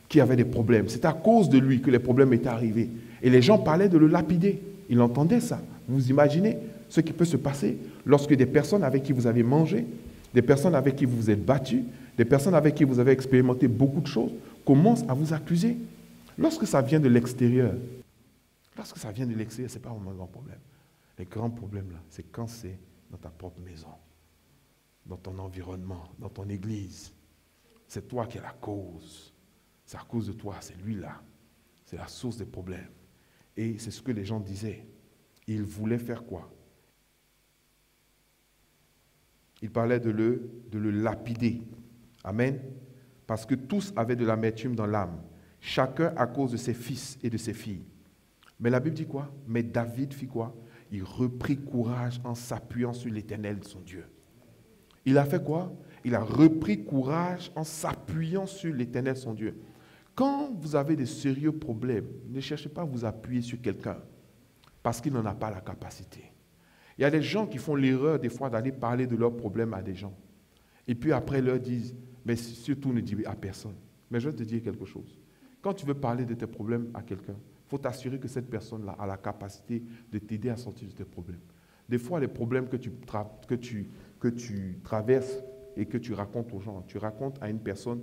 qu'il y avait des problèmes. C'était à cause de lui que les problèmes étaient arrivés. Et les gens parlaient de le lapider. Ils entendaient ça. Vous imaginez ce qui peut se passer lorsque des personnes avec qui vous avez mangé, des personnes avec qui vous vous êtes battu, des personnes avec qui vous avez expérimenté beaucoup de choses, commencent à vous accuser. Lorsque ça vient de l'extérieur, ce n'est pas vraiment un grand problème. Les grands problèmes, là, c'est quand c'est dans ta propre maison, dans ton environnement, dans ton église. C'est toi qui es la cause. C'est à cause de toi, c'est lui-là. C'est la source des problèmes. Et c'est ce que les gens disaient. Ils voulaient faire quoi? Ils parlaient de le lapider. Amen. Parce que tous avaient de l'amertume dans l'âme. Chacun à cause de ses fils et de ses filles. Mais la Bible dit quoi? Mais David fit quoi? Il reprit courage en s'appuyant sur l'Éternel, son Dieu. Il a fait quoi? Il a repris courage en s'appuyant sur l'Éternel, son Dieu. Quand vous avez des sérieux problèmes, ne cherchez pas à vous appuyer sur quelqu'un parce qu'il n'en a pas la capacité. Il y a des gens qui font l'erreur des fois d'aller parler de leurs problèmes à des gens. Et puis après, ils leur disent, mais surtout ne dis à personne. Mais je vais te dire quelque chose. Quand tu veux parler de tes problèmes à quelqu'un, il faut t'assurer que cette personne-là a la capacité de t'aider à sortir de tes problèmes. Des fois, les problèmes que tu traverses et que tu racontes aux gens, tu racontes à une personne,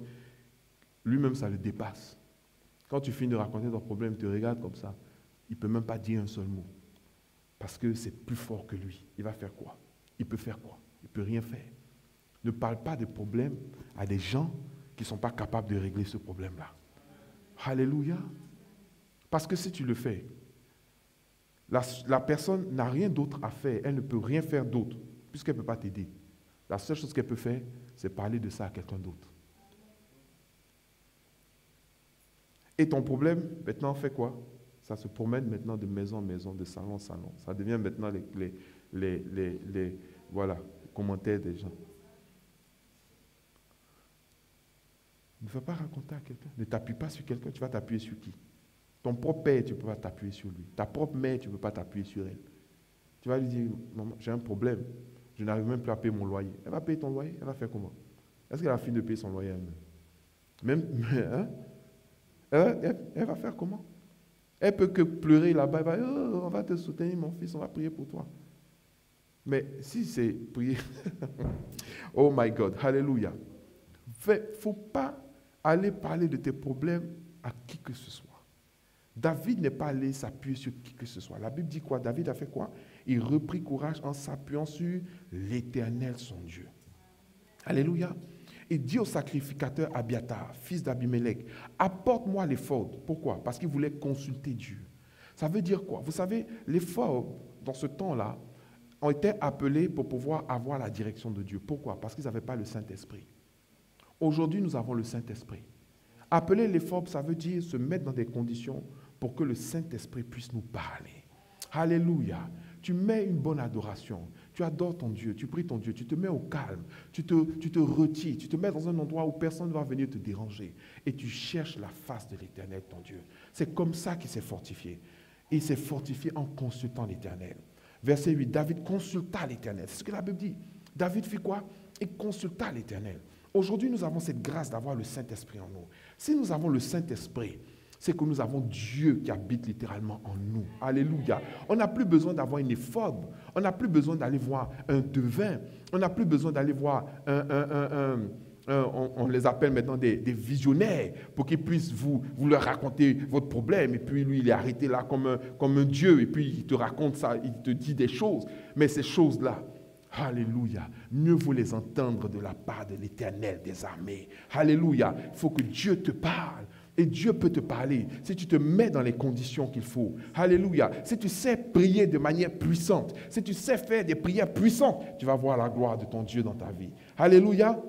lui-même, ça le dépasse. Quand tu finis de raconter ton problème, il te regarde comme ça. Il ne peut même pas dire un seul mot. Parce que c'est plus fort que lui. Il va faire quoi? Il peut faire quoi? Il ne peut rien faire. Ne parle pas de problème à des gens qui ne sont pas capables de régler ce problème-là. Alléluia. Parce que si tu le fais, la personne n'a rien d'autre à faire. Elle ne peut rien faire d'autre, puisqu'elle ne peut pas t'aider. La seule chose qu'elle peut faire, c'est parler de ça à quelqu'un d'autre. Et ton problème, maintenant, fait quoi? Ça se promène maintenant de maison en maison, de salon en salon. Ça devient maintenant les commentaires des gens. Ne vas pas raconter à quelqu'un. Ne t'appuie pas sur quelqu'un, tu vas t'appuyer sur qui? Ton propre père, tu ne peux pas t'appuyer sur lui. Ta propre mère, tu ne peux pas t'appuyer sur elle. Tu vas lui dire, maman, j'ai un problème. Je n'arrive même plus à payer mon loyer. Elle va payer ton loyer? Elle va faire comment? Est-ce qu'elle a fini de payer son loyer elle-même? Hein? Elle va faire comment? Elle peut que pleurer là-bas, elle va dire, oh, on va te soutenir mon fils, on va prier pour toi. Mais si c'est prier, oh my God, hallelujah. Il ne faut pas aller parler de tes problèmes à qui que ce soit. David n'est pas allé s'appuyer sur qui que ce soit. La Bible dit quoi? David a fait quoi? Il reprit courage en s'appuyant sur l'Éternel, son Dieu. Alléluia. Il dit au sacrificateur Abiatar, fils d'Abimelech, apporte-moi l'éphod. Pourquoi? Parce qu'il voulait consulter Dieu. Ça veut dire quoi? Vous savez, l'éphod, dans ce temps-là, ont été appelés pour pouvoir avoir la direction de Dieu. Pourquoi? Parce qu'ils n'avaient pas le Saint-Esprit. Aujourd'hui, nous avons le Saint-Esprit. Appeler l'éphod, ça veut dire se mettre dans des conditions pour que le Saint-Esprit puisse nous parler. Alléluia. Tu mets une bonne adoration. Tu adores ton Dieu, tu pries ton Dieu, tu te mets au calme, tu te retires, tu te mets dans un endroit où personne ne va venir te déranger. Et tu cherches la face de l'Éternel, ton Dieu. C'est comme ça qu'il s'est fortifié. Il s'est fortifié en consultant l'Éternel. Verset 8, David consulta l'Éternel. C'est ce que la Bible dit. David fit quoi? Il consulta l'Éternel. Aujourd'hui, nous avons cette grâce d'avoir le Saint-Esprit en nous. Si nous avons le Saint-Esprit, c'est que nous avons Dieu qui habite littéralement en nous. Alléluia. On n'a plus besoin d'avoir une éphode. On n'a plus besoin d'aller voir un devin. On n'a plus besoin d'aller voir on les appelle maintenant des visionnaires pour qu'ils puissent vous leur raconter votre problème. Et puis lui, il est arrêté là comme un Dieu. Et puis il te raconte ça, il te dit des choses. Mais ces choses-là, alléluia, mieux vaut les entendre de la part de l'Éternel des armées. Alléluia. Il faut que Dieu te parle. Et Dieu peut te parler si tu te mets dans les conditions qu'il faut. Alléluia. Si tu sais prier de manière puissante, si tu sais faire des prières puissantes, tu vas voir la gloire de ton Dieu dans ta vie. Alléluia.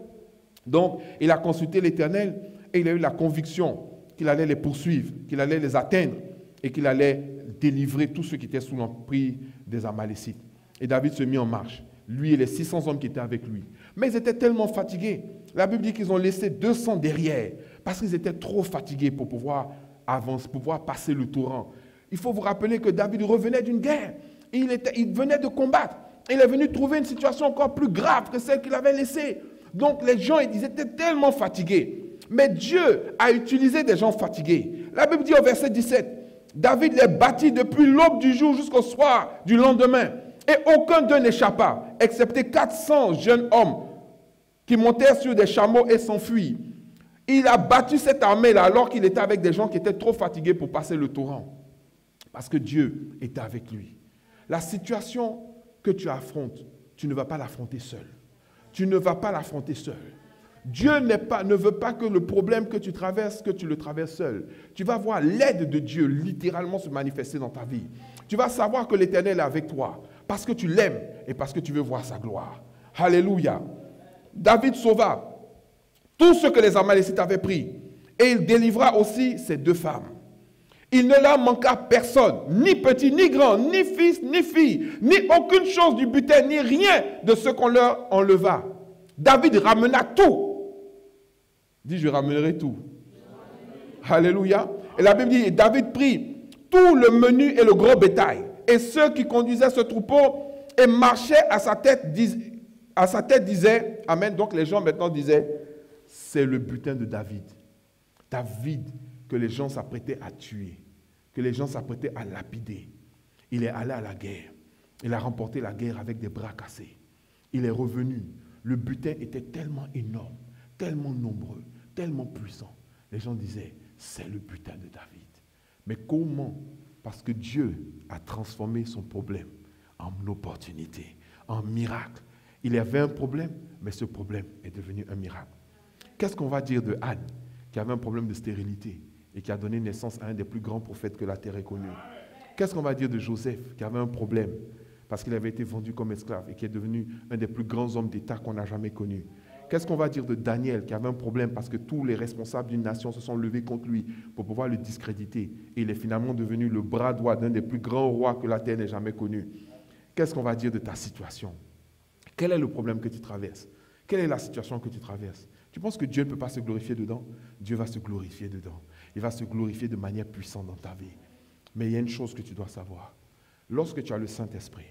Donc, il a consulté l'Éternel et il a eu la conviction qu'il allait les poursuivre, qu'il allait les atteindre et qu'il allait délivrer tous ceux qui étaient sous l'emprise des Amalécites. Et David se mit en marche, lui et les 600 hommes qui étaient avec lui. Mais ils étaient tellement fatigués. La Bible dit qu'ils ont laissé 200 derrière parce qu'ils étaient trop fatigués pour pouvoir avancer, pour pouvoir passer le torrent. Il faut vous rappeler que David revenait d'une guerre. Il venait de combattre. Il est venu trouver une situation encore plus grave que celle qu'il avait laissée. Donc les gens, ils étaient tellement fatigués. Mais Dieu a utilisé des gens fatigués. La Bible dit au verset 17, David les battit depuis l'aube du jour jusqu'au soir du lendemain. Et aucun d'eux n'échappa, excepté 400 jeunes hommes qui montèrent sur des chameaux et s'enfuirent. Il a battu cette armée-là alors qu'il était avec des gens qui étaient trop fatigués pour passer le torrent. Parce que Dieu était avec lui. La situation que tu affrontes, tu ne vas pas l'affronter seul. Tu ne vas pas l'affronter seul. Dieu ne veut pas que le problème que tu traverses, que tu le traverses seul. Tu vas voir l'aide de Dieu littéralement se manifester dans ta vie. Tu vas savoir que l'Éternel est avec toi parce que tu l'aimes et parce que tu veux voir sa gloire. Alléluia. David sauva tout ce que les Amalécites avaient pris et il délivra aussi ses 2 femmes. Il ne leur manqua personne, ni petit, ni grand, ni fils, ni fille, ni aucune chose du butin, ni rien de ce qu'on leur enleva. David ramena tout. Dis, je ramènerai tout. Alléluia. Et la Bible dit, David prit tout le menu et le gros bétail. Et ceux qui conduisaient ce troupeau et marchaient à sa tête disaient, amen. Donc les gens maintenant disaient, c'est le butin de David. David que les gens s'apprêtaient à tuer, que les gens s'apprêtaient à lapider. Il est allé à la guerre. Il a remporté la guerre avec des bras cassés. Il est revenu. Le butin était tellement énorme, tellement nombreux, tellement puissant. Les gens disaient, c'est le butin de David. Mais comment? Parce que Dieu a transformé son problème en opportunité, en miracle. Il y avait un problème, mais ce problème est devenu un miracle. Qu'est-ce qu'on va dire de Anne, qui avait un problème de stérilité et qui a donné naissance à un des plus grands prophètes que la terre ait connu? Qu'est-ce qu'on va dire de Joseph, qui avait un problème parce qu'il avait été vendu comme esclave et qui est devenu un des plus grands hommes d'État qu'on n'a jamais connu? Qu'est-ce qu'on va dire de Daniel, qui avait un problème parce que tous les responsables d'une nation se sont levés contre lui pour pouvoir le discréditer? Et il est finalement devenu le bras droit d'un des plus grands rois que la terre n'ait jamais connu. Qu'est-ce qu'on va dire de ta situation? Quel est le problème que tu traverses? Quelle est la situation que tu traverses? Tu penses que Dieu ne peut pas se glorifier dedans? Dieu va se glorifier dedans. Il va se glorifier de manière puissante dans ta vie. Mais il y a une chose que tu dois savoir. Lorsque tu as le Saint-Esprit,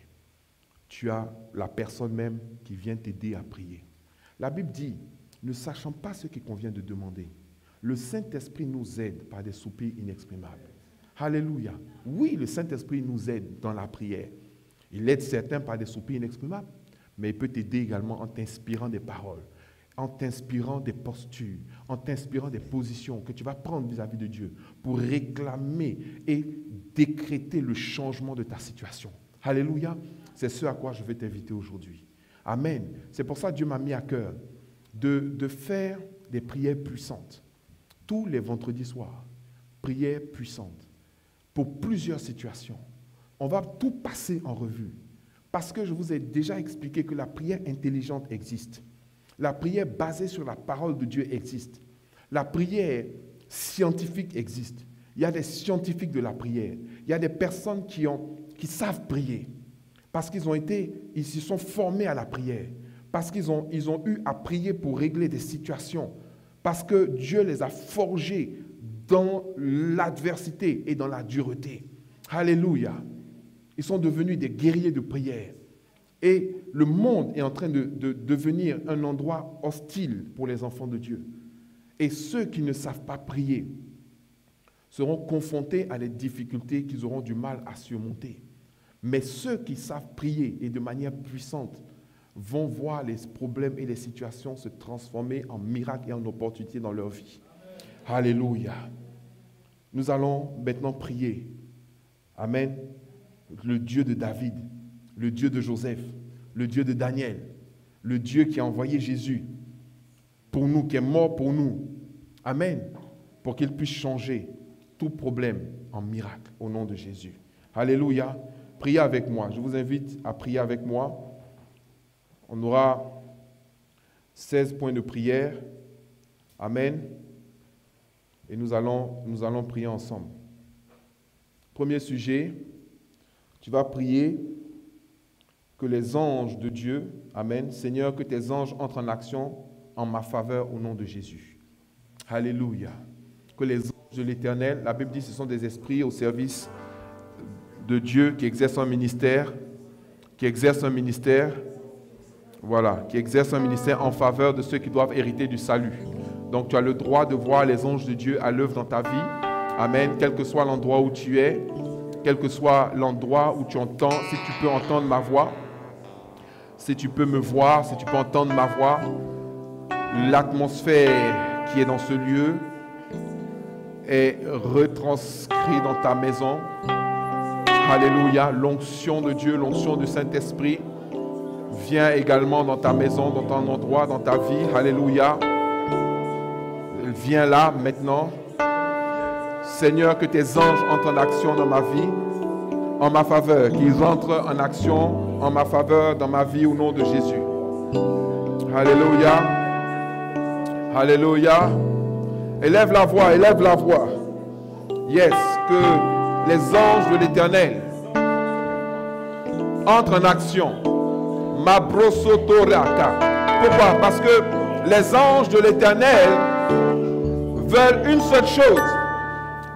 tu as la personne même qui vient t'aider à prier. La Bible dit, ne sachant pas ce qu'il convient de demander, le Saint-Esprit nous aide par des soupirs inexprimables. Alléluia. Oui, le Saint-Esprit nous aide dans la prière. Il aide certains par des soupirs inexprimables, mais il peut t'aider également en t'inspirant des paroles, en t'inspirant des postures, en t'inspirant des positions que tu vas prendre vis-à-vis de Dieu pour réclamer et décréter le changement de ta situation. Alléluia. C'est ce à quoi je vais t'inviter aujourd'hui. Amen. C'est pour ça que Dieu m'a mis à cœur de faire des prières puissantes. Tous les vendredis soirs, prières puissantes pour plusieurs situations. On va tout passer en revue parce que je vous ai déjà expliqué que la prière intelligente existe. La prière basée sur la parole de Dieu existe. La prière scientifique existe. Il y a des scientifiques de la prière. Il y a des personnes qui qui savent prier, parce ils se sont formés à la prière, parce qu'ils ont eu à prier pour régler des situations, parce que Dieu les a forgés dans l'adversité et dans la dureté. Alléluia. Ils sont devenus des guerriers de prière. Et le monde est en train de devenir un endroit hostile pour les enfants de Dieu. Et ceux qui ne savent pas prier seront confrontés à des difficultés qu'ils auront du mal à surmonter. Mais ceux qui savent prier et de manière puissante vont voir les problèmes et les situations se transformer en miracles et en opportunités dans leur vie. Alléluia. Nous allons maintenant prier. Amen. Le Dieu de David, le Dieu de Joseph, le Dieu de Daniel, le Dieu qui a envoyé Jésus pour nous, qui est mort pour nous. Amen. Pour qu'il puisse changer tout problème en miracle au nom de Jésus. Alléluia. Priez avec moi. Je vous invite à prier avec moi. On aura 16 points de prière. Amen. Et nous allons prier ensemble. Premier sujet, tu vas prier que les anges de Dieu, Amen, Seigneur, que tes anges entrent en action en ma faveur au nom de Jésus. Alléluia. Que les anges de l'Éternel, la Bible dit que ce sont des esprits au service de Dieu qui exercent un ministère, qui exercent un ministère en faveur de ceux qui doivent hériter du salut. Donc tu as le droit de voir les anges de Dieu à l'œuvre dans ta vie. Amen. Quel que soit l'endroit où tu es, quel que soit l'endroit où tu entends, si tu peux entendre ma voix, si tu peux me voir, si tu peux entendre ma voix, l'atmosphère qui est dans ce lieu est retranscrite dans ta maison. Alléluia. L'onction de Dieu, l'onction du Saint-Esprit vient également dans ta maison, dans ton endroit, dans ta vie. Alléluia. Elle vient là maintenant. Seigneur, que tes anges entrent en action dans ma vie, en ma faveur, qu'ils entrent en action en ma faveur dans ma vie au nom de Jésus. Alléluia. Alléluia. Élève la voix, élève la voix. Yes, que les anges de l'Éternel entrent en action. Mabrosotoraka. Pourquoi? Parce que les anges de l'Éternel veulent une seule chose.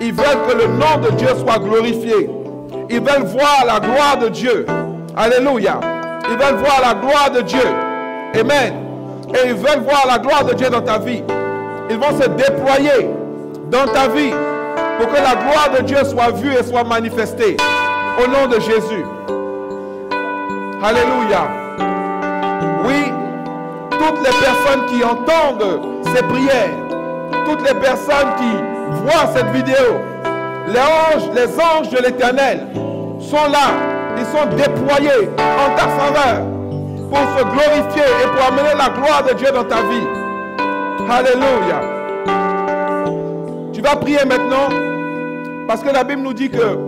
Ils veulent que le nom de Dieu soit glorifié. Ils veulent voir la gloire de Dieu. Alléluia. Ils veulent voir la gloire de Dieu. Amen. Et ils veulent voir la gloire de Dieu dans ta vie. Ils vont se déployer dans ta vie pour que la gloire de Dieu soit vue et soit manifestée. Au nom de Jésus. Alléluia. Oui, toutes les personnes qui entendent ces prières, toutes les personnes qui voient cette vidéo, les anges de l'Éternel sont là, ils sont déployés en ta faveur pour se glorifier et pour amener la gloire de Dieu dans ta vie. Alléluia. Tu vas prier maintenant parce que la Bible nous dit que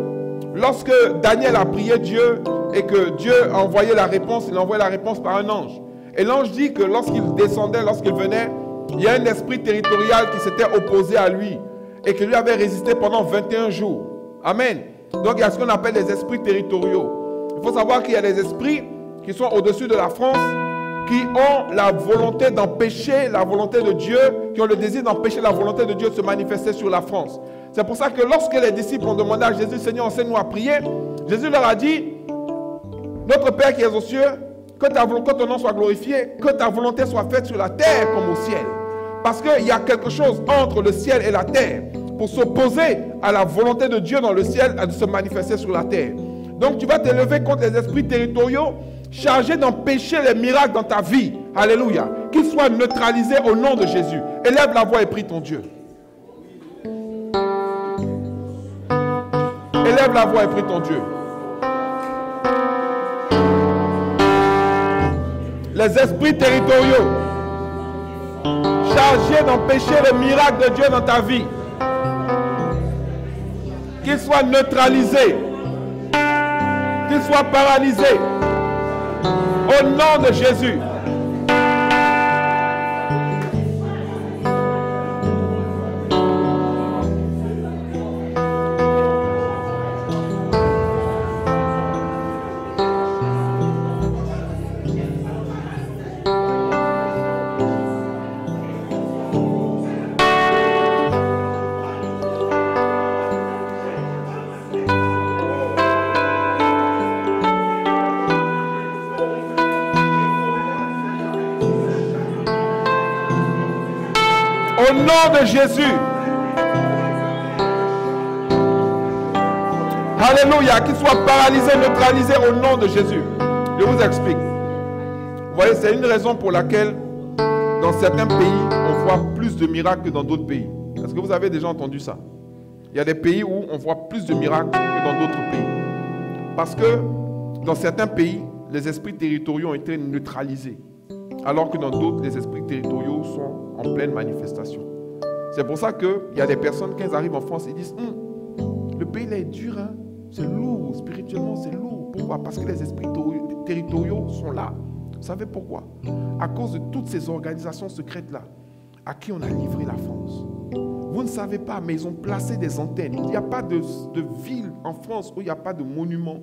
lorsque Daniel a prié Dieu et que Dieu a envoyé la réponse, il a envoyé la réponse par un ange. Et l'ange dit que lorsqu'il descendait, lorsqu'il venait, il y a un esprit territorial qui s'était opposé à lui et qui lui avait résisté pendant 21 jours. Amen. Donc il y a ce qu'on appelle les esprits territoriaux. Il faut savoir qu'il y a des esprits qui sont au-dessus de la France, qui ont la volonté d'empêcher la volonté de Dieu, qui ont le désir d'empêcher la volonté de Dieu de se manifester sur la France. C'est pour ça que lorsque les disciples ont demandé à Jésus, Seigneur, enseigne-nous à prier, Jésus leur a dit, notre Père qui est aux cieux, que ton nom soit glorifié, que ta volonté soit faite sur la terre comme au ciel. Parce qu'il y a quelque chose entre le ciel et la terre pour s'opposer à la volonté de Dieu dans le ciel à de se manifester sur la terre. Donc tu vas t'élever contre les esprits territoriaux chargés d'empêcher les miracles dans ta vie. Alléluia. Qu'ils soient neutralisés au nom de Jésus. Élève la voix et prie ton Dieu. Élève la voix et prie ton Dieu. Les esprits territoriaux chargés d'empêcher le miracle de Dieu dans ta vie, qu'ils soient neutralisés, qu'ils soient paralysés au nom de Jésus. Au nom de Jésus. Alléluia. Qu'ils soient paralysés, neutralisés au nom de Jésus. Je vous explique. Vous voyez, c'est une raison pour laquelle dans certains pays, on voit plus de miracles que dans d'autres pays. Est-ce que vous avez déjà entendu ça? Il y a des pays où on voit plus de miracles que dans d'autres pays. Parce que dans certains pays, les esprits territoriaux ont été neutralisés. Alors que dans d'autres, les esprits territoriaux sont en pleine manifestation. C'est pour ça qu'il y a des personnes, quand elles arrivent en France, ils disent le pays là est dur, hein? C'est lourd, spirituellement c'est lourd. Pourquoi? Parce que les esprits territoriaux sont là. Vous savez pourquoi? À cause de toutes ces organisations secrètes-là, à qui on a livré la France. Vous ne savez pas, mais ils ont placé des antennes. Il n'y a pas de ville en France où il n'y a pas de monument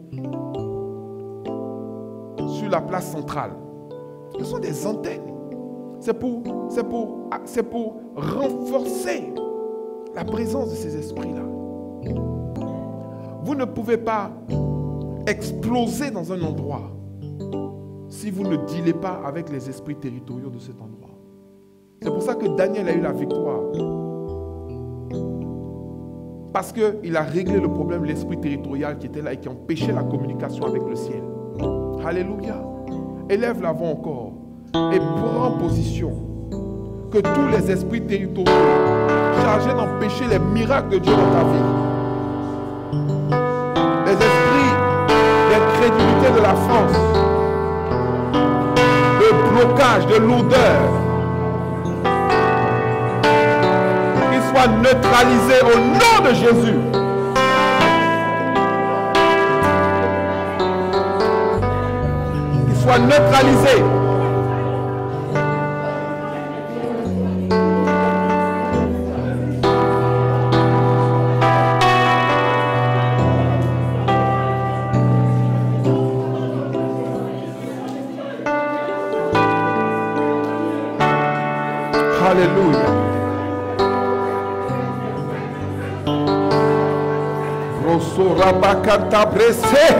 sur la place centrale. Ce sont des antennes. C'est pour renforcer la présence de ces esprits-là. Vous ne pouvez pas exploser dans un endroit si vous ne dealez pas avec les esprits territoriaux de cet endroit. C'est pour ça que Daniel a eu la victoire. Parce qu'il a réglé le problème de l'esprit territorial qui était là et qui empêchait la communication avec le ciel. Alléluia. Élève la voix encore et prends position. Que tous les esprits territoriaux chargés d'empêcher les miracles de Dieu dans ta vie, les esprits d'incrédulité de la France, de blocage, de lourdeur, qu'ils soient neutralisés au nom de Jésus. Qu'ils soient neutralisés.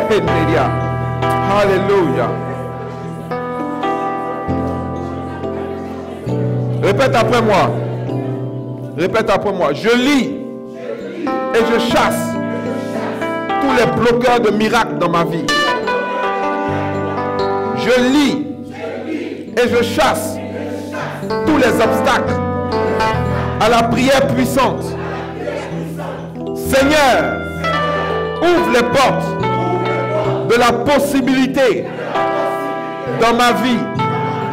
Alléluia. Alléluia. Répète après moi. Répète après moi. Je lis et je chasse tous les bloqueurs de miracles dans ma vie. Je lis et je chasse tous les obstacles à la prière puissante. Seigneur, ouvre les portes de la possibilité dans ma vie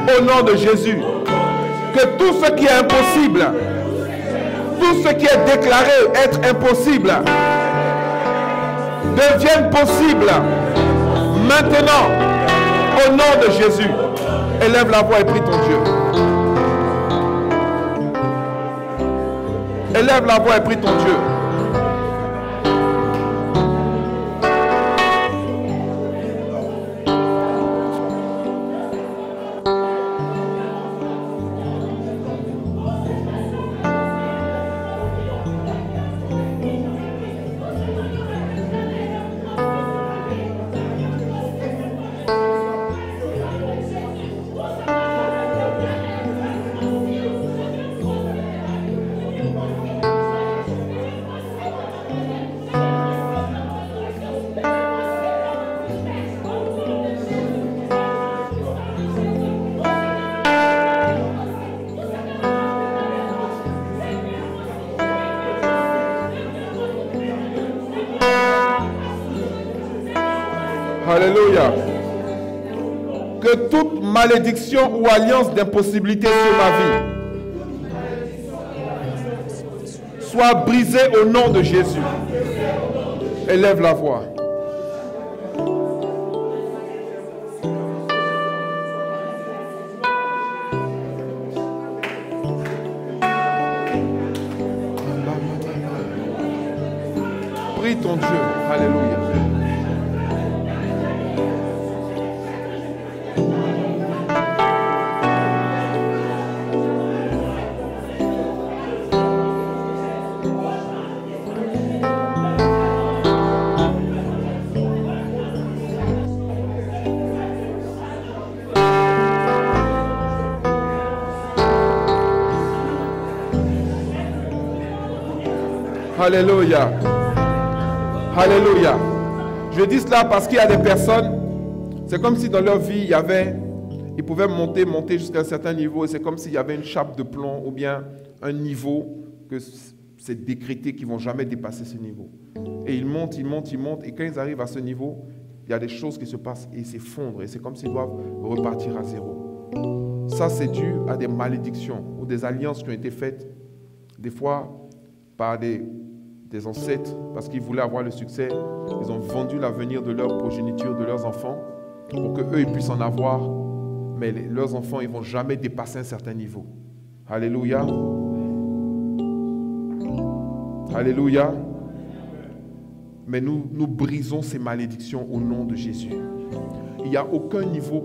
au nom de Jésus. Que tout ce qui est impossible, tout ce qui est déclaré être impossible, devienne possible maintenant au nom de Jésus. Élève la voix et prie ton Dieu. Élève la voix et prie ton Dieu. Alléluia. Que toute malédiction ou alliance d'impossibilité sur ma vie soit brisée au nom de Jésus. Élève la voix. Prie ton Dieu. Alléluia. Alléluia. Alléluia. Je dis cela parce qu'il y a des personnes, c'est comme si dans leur vie, ils pouvaient monter jusqu'à un certain niveau, et c'est comme s'il y avait une chape de plomb ou bien un niveau que c'est décrété qu'ils ne vont jamais dépasser ce niveau. Et ils montent, et quand ils arrivent à ce niveau, il y a des choses qui se passent et ils s'effondrent, et c'est comme s'ils doivent repartir à zéro. Ça, c'est dû à des malédictions ou des alliances qui ont été faites, des fois par des ancêtres, parce qu'ils voulaient avoir le succès. Ils ont vendu l'avenir de leur progéniture, de leurs enfants, pour qu'eux, ils puissent en avoir. Mais leurs enfants, ils ne vont jamais dépasser un certain niveau. Alléluia. Alléluia. Mais nous brisons ces malédictions au nom de Jésus. Il n'y a aucun niveau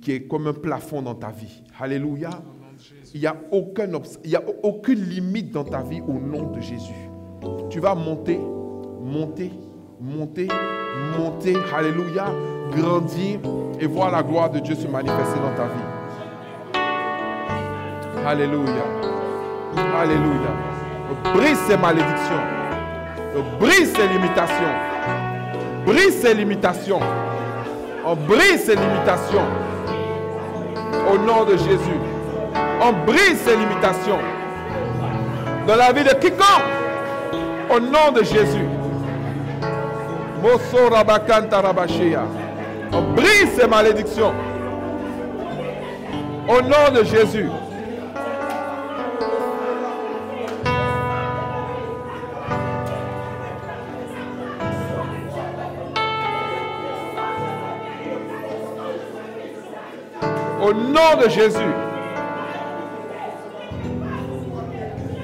qui est comme un plafond dans ta vie. Alléluia. Il n'y a aucune limite dans ta vie au nom de Jésus. Tu vas monter. Alléluia. Grandir et voir la gloire de Dieu se manifester dans ta vie. Alléluia. Alléluia. Brise ces malédictions. Brise ces limitations. Brise ces limitations. On brise ces limitations. Au nom de Jésus. On brise ces limitations. Dans la vie de quiconque. Au nom de Jésus. Moso Rabakanta Rabashea. On brise ces malédictions. Au nom de Jésus. Au nom de Jésus.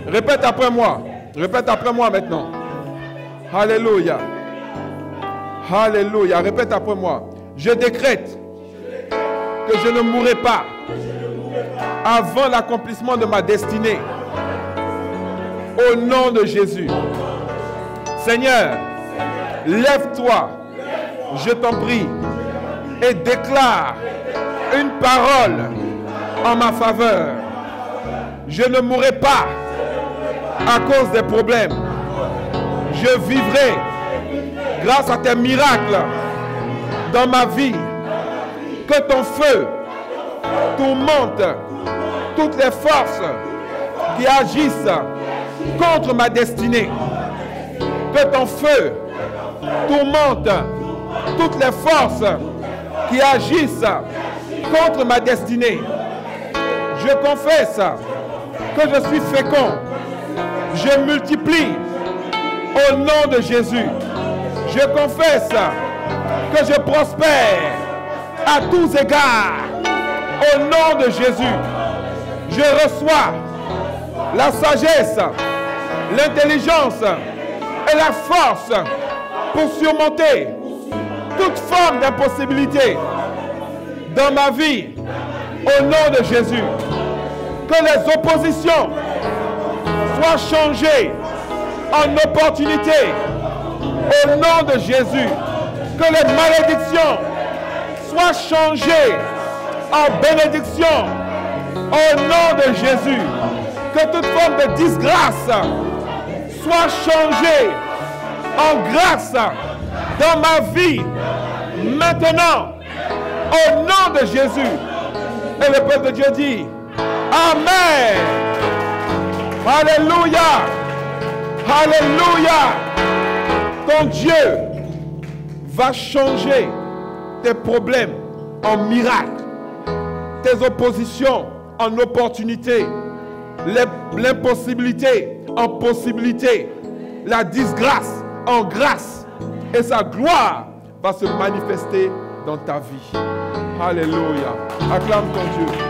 Répète après moi. Répète après moi maintenant. Alléluia. Alléluia. Répète après moi. Je décrète que je ne mourrai pas avant l'accomplissement de ma destinée. Au nom de Jésus. Seigneur, lève-toi, je t'en prie, et déclare une parole en ma faveur. Je ne mourrai pas à cause des problèmes. Je vivrai grâce à tes miracles dans ma vie. Que ton feu tourmente toutes les forces qui agissent contre ma destinée. Que ton feu tourmente toutes les forces qui agissent contre ma destinée. Je confesse que je suis fécond. Je multiplie au nom de Jésus. Je confesse que je prospère à tous égards au nom de Jésus. Je reçois la sagesse, l'intelligence et la force pour surmonter toute forme d'impossibilité dans ma vie au nom de Jésus. Que les oppositions soient changées en opportunités au nom de Jésus. Que les malédictions soient changées en bénédictions au nom de Jésus. Que toute forme de disgrâce soit changée en grâce dans ma vie maintenant au nom de Jésus. Et le peuple de Dieu dit Amen. Alléluia. Alléluia. Ton Dieu va changer tes problèmes en miracles, tes oppositions en opportunités, l'impossibilité en possibilité, la disgrâce en grâce, et sa gloire va se manifester dans ta vie. Alléluia. Acclame ton Dieu.